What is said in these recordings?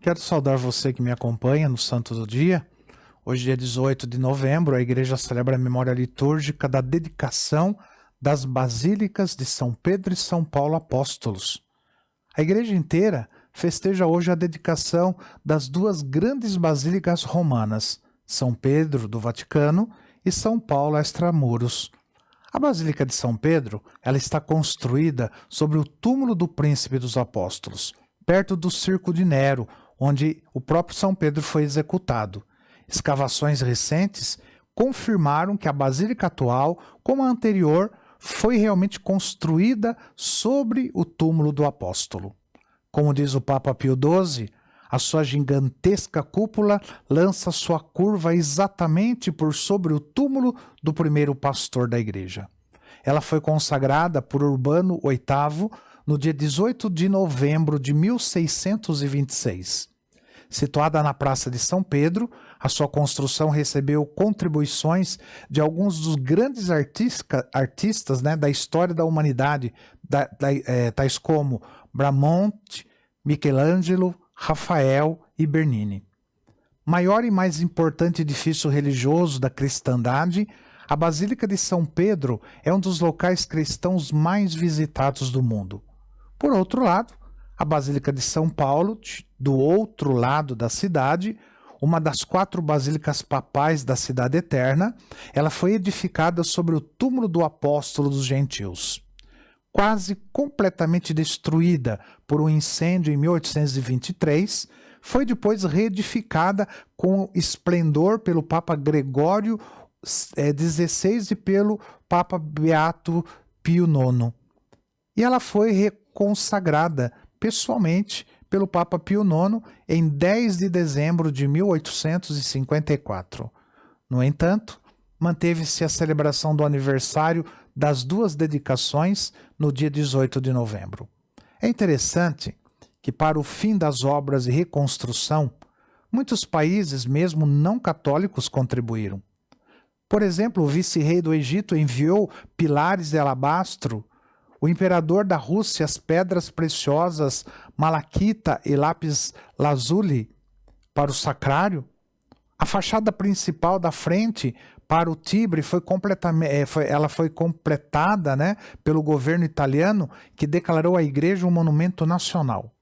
Quero saudar você que me acompanha no Santo do Dia. Hoje, dia 18 de novembro, a igreja celebra a memória litúrgica da dedicação das basílicas de São Pedro e São Paulo apóstolos. A igreja inteira festeja hoje a dedicação das duas grandes basílicas romanas, São Pedro, do Vaticano, e São Paulo, extramuros. A Basílica de São Pedro, ela está construída sobre o túmulo do príncipe dos apóstolos, perto do Circo de Nero, onde o próprio São Pedro foi executado. Escavações recentes confirmaram que a basílica atual, como a anterior, foi realmente construída sobre o túmulo do apóstolo. Como diz o Papa Pio XII, a sua gigantesca cúpula lança sua curva exatamente por sobre o túmulo do primeiro pastor da igreja. Ela foi consagrada por Urbano VIII no dia 18 de novembro de 1626. Situada na Praça de São Pedro, a sua construção recebeu contribuições de alguns dos grandes artistas da história da humanidade, tais como Bramante, Michelangelo, Rafael e Bernini. Maior e mais importante edifício religioso da cristandade, a Basílica de São Pedro é um dos locais cristãos mais visitados do mundo. Por outro lado, a Basílica de São Paulo, do outro lado da cidade, uma das 4 basílicas papais da Cidade Eterna, ela foi edificada sobre o túmulo do apóstolo dos gentios. Quase completamente destruída por um incêndio em 1823, foi depois reedificada com esplendor pelo Papa Gregório XVI e pelo Papa Beato Pio IX. E ela foi reconsagrada pessoalmente pelo Papa Pio IX em 10 de dezembro de 1854. No entanto, manteve-se a celebração do aniversário das duas dedicações no dia 18 de novembro. É interessante que, para o fim das obras de reconstrução, muitos países, mesmo não católicos, contribuíram. Por exemplo, o vice-rei do Egito enviou pilares de alabastro, o imperador da Rússia as pedras preciosas malaquita e lápis lazuli para o sacrário. A fachada principal da frente para o Tibre foi completada pelo governo italiano, que declarou a igreja um monumento nacional.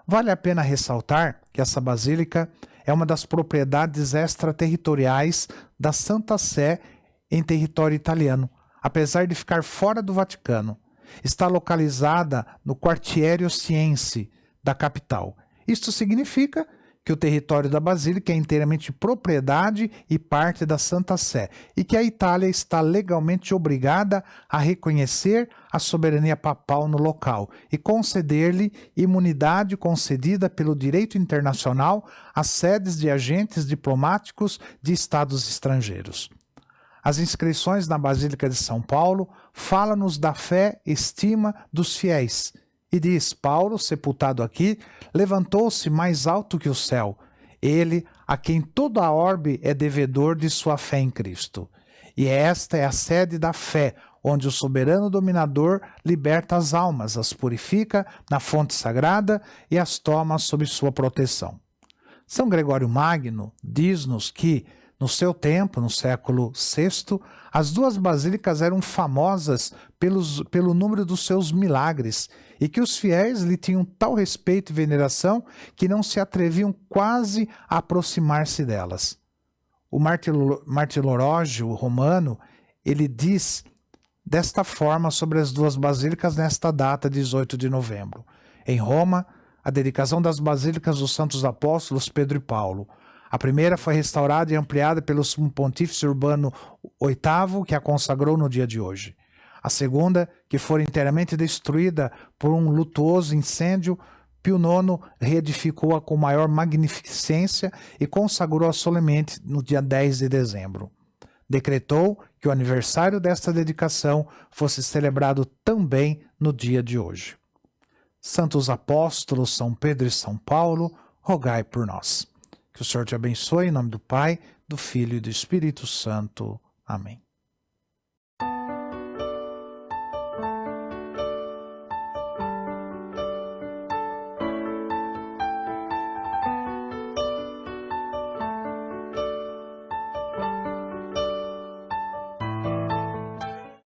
Vale a pena ressaltar que essa basílica é uma das propriedades extraterritoriais da Santa Sé em território italiano, apesar de ficar fora do Vaticano. Está localizada no Quartiere Ostiense da capital. Isto significa que o território da Basílica é inteiramente propriedade e parte da Santa Sé, e que a Itália está legalmente obrigada a reconhecer a soberania papal no local e conceder-lhe imunidade concedida pelo direito internacional às sedes de agentes diplomáticos de estados estrangeiros. As inscrições na Basílica de São Paulo falam-nos da fé e estima dos fiéis. E diz: Paulo, sepultado aqui, levantou-se mais alto que o céu, ele a quem toda a orbe é devedor de sua fé em Cristo. E esta é a sede da fé, onde o soberano dominador liberta as almas, as purifica na fonte sagrada e as toma sob sua proteção. São Gregório Magno diz-nos que, no seu tempo, no século VI, as duas basílicas eram famosas pelo número dos seus milagres e que os fiéis lhe tinham tal respeito e veneração que não se atreviam quase a aproximar-se delas. O martirológio romano, ele diz desta forma sobre as duas basílicas nesta data, 18 de novembro. Em Roma, a dedicação das basílicas dos santos apóstolos Pedro e Paulo. A primeira foi restaurada e ampliada pelo sumo pontífice Urbano VIII, que a consagrou no dia de hoje. A segunda, que foi inteiramente destruída por um lutuoso incêndio, Pio IX reedificou-a com maior magnificência e consagrou-a solenemente no dia 10 de dezembro. Decretou que o aniversário desta dedicação fosse celebrado também no dia de hoje. Santos Apóstolos São Pedro e São Paulo, rogai por nós. Que o Senhor te abençoe, em nome do Pai, do Filho e do Espírito Santo. Amém.